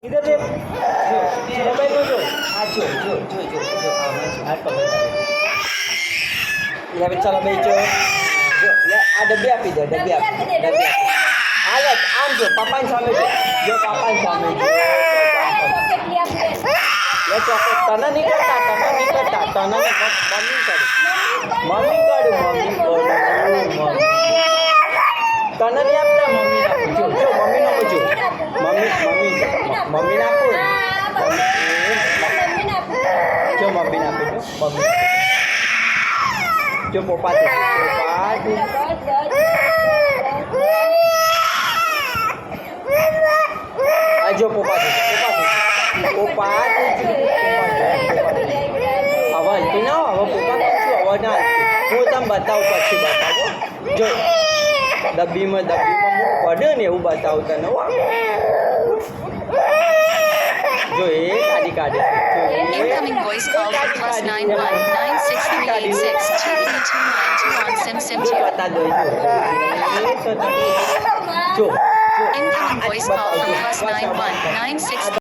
इधर देख जो मोबाइल में जो आ जो आ पकड़ ले चलो भाई जो ले आ डब्बी આપી દે ડબ્બી હાલે આમ જો પાપાની સામે જો પાપાની સામે લે ચોકલેટ તને નહીં કરતા મમ્મી કાઢ તને નહીં આપતા મમ્મી નાખું જો મમ્મી નાખું જો મમ્મી નાખું જો મમ્મી નાખું જો પપ્પા જો પપ્પા હવે હલતી ના હવે પપ્પા કશું હવે ના હું તમે બતાવું પછી બતાવો જો ડબ્બીમાં પડે ને એવું બતાવું તને જો એ કાઢે Incoming voice call for +9196386222 sim બતા દો જો Incoming voice call from +9196